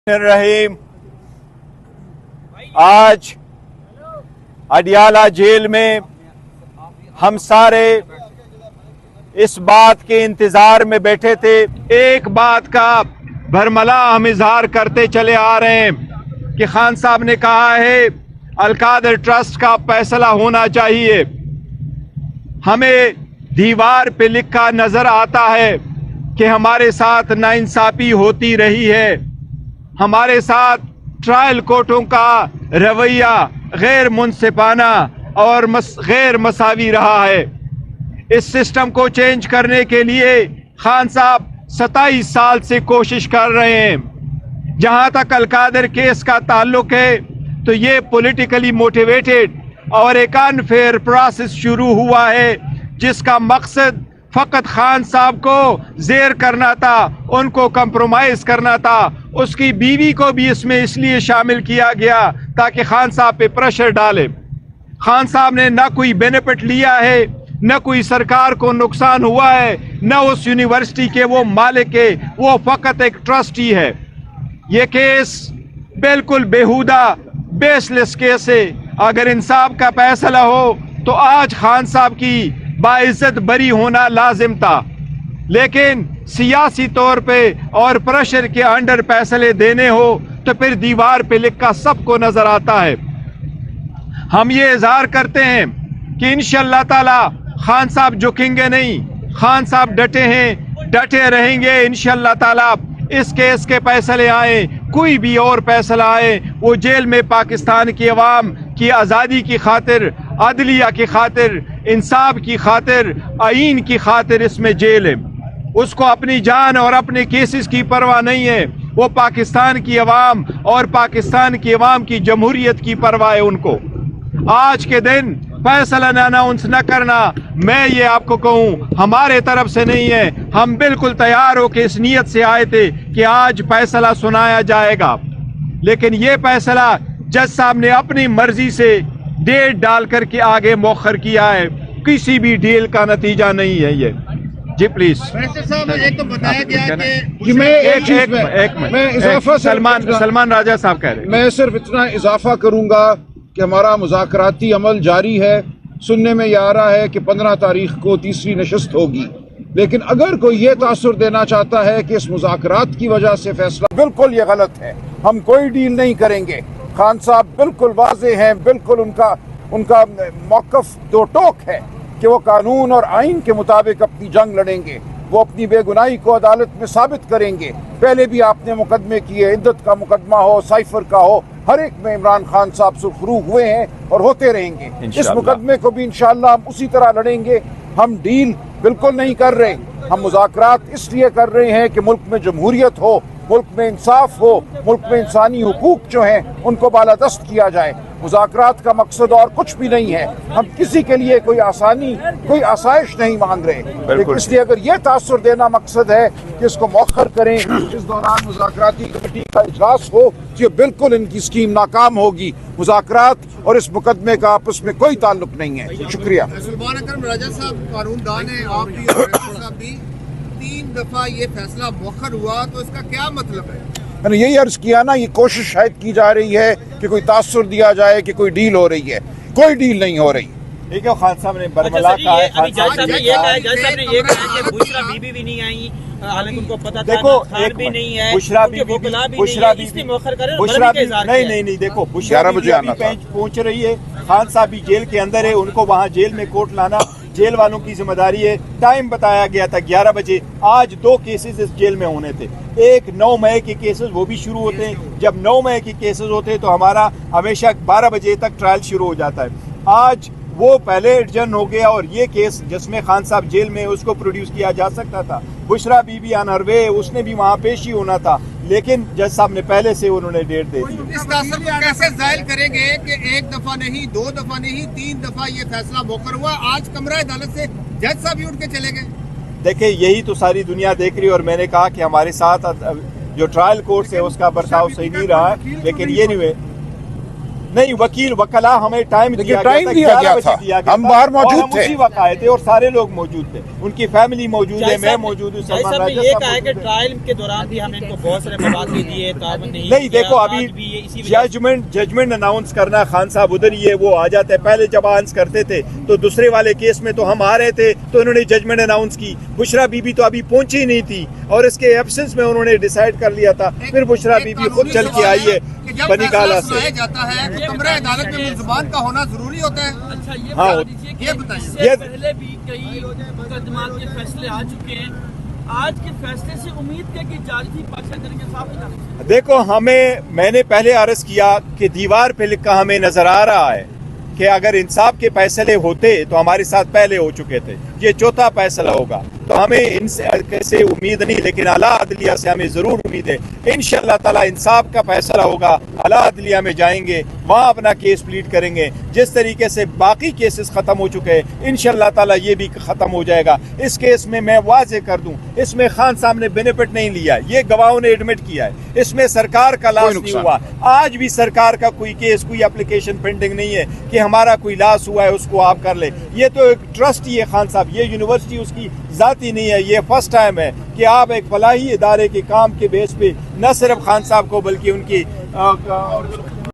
रहीम। आज अडियाला जेल में हम सारे इस बात के इंतजार में बैठे थे। एक बात का भरमला हम इजहार करते चले आ रहे हैं कि खान साहब ने कहा है अलकादर ट्रस्ट का फैसला होना चाहिए। हमें दीवार पे लिखा नजर आता है कि हमारे साथ नाइंसाफी होती रही है, हमारे साथ ट्रायल कोर्टों का रवैया गैर मुनसिफाना और गैर मसावी रहा है। इस सिस्टम को चेंज करने के लिए खान साहब 27 साल से कोशिश कर रहे हैं। जहां तक अलकादर केस का ताल्लुक है तो ये पॉलिटिकली मोटिवेटेड और एक अनफेयर प्रोसेस शुरू हुआ है जिसका मकसद फकत खान साहब को जेर करना था, उनको कंप्रोमाइज करना था। उसकी बीवी को भी इसमें इसलिए शामिल किया गया ताकि खान साहब पे प्रेशर डाले। खान साहब ने ना कोई बेनिफिट लिया है, न कोई सरकार को नुकसान हुआ है, न उस यूनिवर्सिटी के वो मालिक है, वो फकत एक ट्रस्टी है। ये केस बिल्कुल बेहुदा बेसलेस केस है। अगर इंसाफ का फैसला हो तो आज खान साहब की बाइज्जत बरी होना लाजिम था, लेकिन सियासी तौर पे और प्रेशर के अंडर फैसले देने हो तो फिर दीवार पे लिखा सबको नजर आता है। हम ये इजहार करते हैं कि इंशाअल्लाह ताला खान साहब झुकेंगे नहीं, खान साहब डटे हैं, डटे रहेंगे। इंशाअल्लाह ताला इस केस के फैसले आए, कोई भी और फैसला आए, वो जेल में पाकिस्तान की अवाम की आज़ादी की खातिर, अदलिया की खातिर, इंसाफ की खातिर, आईन की खातिर इसमें जेल है। उसको अपनी जान और अपने केसेस की परवाह नहीं है। वो पाकिस्तान की अवाम और पाकिस्तान की अवाम की जमहूरियत की परवाह है उनको। आज के दिन फैसला अनाउंस न करना, मैं ये आपको कहूँ, हमारे तरफ से नहीं है। हम बिल्कुल तैयार होकर इस नीयत से आए थे कि आज फैसला सुनाया जाएगा, लेकिन ये फैसला जज साहब ने अपनी मर्जी से डेट डाल करके आगे मौखर किया है। किसी भी डील का नतीजा नहीं है ये। जी प्लीज। साहब एक तो बताया गया कि मैं सलमान राजा साहब कह रहे हैं। मैं सिर्फ इतना इजाफा करूंगा कि हमारा मुज़ाकराती अमल जारी है। सुनने में ये आ रहा है कि 15 तारीख को तीसरी नशस्त होगी, लेकिन अगर कोई ये तासुर देना चाहता है कि इस मुज़ाकरात की वजह से फैसला, बिल्कुल ये गलत है। हम कोई डील नहीं करेंगे। खान साहब बिल्कुल वाज़ेह हैं, बिल्कुल उनका मौक़िफ़ दो टोक है कि वो कानून और आइन के मुताबिक अपनी जंग लड़ेंगे, वो अपनी बेगुनाही को अदालत में साबित करेंगे। पहले भी आपने मुकदमे किए, इद्दत का मुकदमा हो, साइफर का हो, हर एक में इमरान खान साहब सुरखरू हुए हैं और होते रहेंगे। इस मुकदमे को भी इंशाअल्लाह हम उसी तरह लड़ेंगे। हम डील बिल्कुल नहीं कर रहे, हम मुज़ाकरात इसलिए कर रहे हैं कि मुल्क में जमहूरियत हो, मुल्क में इंसाफ हो, मुल्क में इंसानी हुकूक जो हैं उनको बालादस्त किया जाए। मुज़ाकरात का मकसद और कुछ भी नहीं है। हम किसी के लिए कोई आसानी, कोई आसाइश नहीं मांग रहे, लेकिन इसलिए अगर ये तासुर देना मकसद है कि इसको मौखर करें, इस दौरान मुज़ाकराती कमेटी का इजलास हो, ये बिल्कुल इनकी स्कीम नाकाम होगी। मुज़ाकरात और इस मुकदमे का आपस में कोई ताल्लुक नहीं है। शुक्रिया। सलमान अकरम राजा साहब कानूनदान है, आप भी और साहब भी, 3 दफा ये फैसला मौखर हुआ तो इसका क्या मतलब है? मैंने यही अर्ज किया ना, ये कोशिश शायद की जा रही है कि कोई तासुर दिया जाए कि कोई डील हो रही है। कोई डील नहीं हो रही। ठीक है, खान साहब ने बरमला कहा है। जज साहब ने ये कहा कि बुशरा बीबी भी नहीं आई, हालांकि उनको पता था। देखो, खान भी नहीं है, बुशरा बीबी नहीं, देखो बुशरा बीबी पहुंच रही है, खान साहब भी जेल के अंदर है, उनको वहाँ जेल में कोर्ट लाना जेल वालों की जिम्मेदारी है। टाइम बताया गया था 11 बजे। आज 2 केसेस इस जेल में होने थे। एक 9 मई के केसेस, वो भी शुरू होते हैं। जब 9 मई के केसेस होते हैं तो हमारा हमेशा 12 बजे तक ट्रायल शुरू हो जाता है। आज वो पहले एडजर्न हो गया और ये केस जिसमें खान साहब जेल में, उसको प्रोड्यूस किया जा सकता था। बुशरा बीबी अनरवे, उसने भी वहाँ पेश ही होना था, लेकिन जज साहब ने पहले से उन्होंने डेट दे दी। इस तासुर को कैसे जाहिर करेंगे कि 1 दफा नहीं, 2 दफा नहीं, 3 दफा ये फैसला मौखर हुआ? आज कमरा अदालत से जज साहब भी उठ के चले गए। देखिए, यही तो सारी दुनिया देख रही है, और मैंने कहा कि हमारे साथ जो ट्रायल कोर्ट है उसका बर्ताव सही नहीं रहा है, लेकिन نہیں وکیل وکلا ہمیں ٹائم لیکن ٹائم دیا گیا تھا، ہم باہر موجود ہم تھے، اسی وقت آئے تھے اور سارے لوگ موجود تھے، ان کی فیملی موجود ہے، میں موجود ہوں، جائی سلمان صاحب نے راجہ یہ صاحب کہا ہے کہ موجود ہیں۔ ٹرائل کے دوران بھی ہم نے ان کو بہت سارے مواقع دیے، تعاون نہیں کیا، دیکھو آج ابھی بھی یہ اسی وجہ سے ججمنٹ اناؤنس کرنا خان صاحب ادھر ہی ہے، وہ آ جاتے ہیں، پہلے جب آنس کرتے تھے تو دوسرے والے کیس میں تو ہم آ رہے تھے تو انہوں نے ججمنٹ اناؤنس کی، بشرا بی بی تو ابھی پہنچی ہی نہیں تھی اور اس کے ایبسنس میں انہوں نے ڈیسائیڈ کر لیا تھا، پھر بشرا بی بی خود چل کے آئی ہے بنی گالا سے۔ سنایا جاتا ہے تو کمرہ عدالت میں ملزمان کا ہونا ضروری ہوتا ہے؟ اچھا یہ ہاں، بتا دیجیے کہ یہ اس بتائیے۔ سے پہلے بھی کئی مقدمات کے فیصلے آ چکے ہیں، آج کے فیصلے سے امید کیا کہ جج بھی پاکستان کریں گے صاحب نہیں؟ دیکھو میں نے پہلے عرض کیا کہ دیوار پہ لکھا ہمیں نظر آ رہا ہے کہ اگر انصاف کے فیصلے ہوتے تو ہمارے ساتھ پہلے ہو چکے تھے، یہ چوتھا فیصلہ ہوگا، تو ہمیں ان سے کیسے امید نہیں، لیکن اعلیٰ عدلیہ سے ہمیں ضرور امید ہے، انشاءاللہ تعالی انصاف کا فیصلہ ہوگا، اعلیٰ عدلیہ میں جائیں گے، وہاں اپنا کیس پلیٹ کریں گے، جس طریقے سے باقی کیسز ختم ہو چکے ہیں انشاءاللہ تعالی یہ بھی ختم ہو جائے گا۔ اس کیس میں واضح کر دوں، اس میں خان صاحب نے بینیفٹ نہیں لیا، یہ گواہوں نے ایڈمٹ کیا ہے، اس میں سرکار کا لاس نہیں ہوا، آج بھی سرکار کا کوئی کیس کوئی اپلیکیشن پینڈنگ نہیں ہے کہ ہمارا کوئی لاس ہوا ہے اس کو آپ کر لیں، یہ تو ایک ٹرسٹ ہی ہے خان صاحب، یہ یونیورسٹی اس کی ذاتی نہیں ہے، یہ فرسٹ ٹائم ہے کہ آپ ایک فلاحی ادارے کے کام کے بیس پہ نہ صرف خان صاحب کو بلکہ ان کی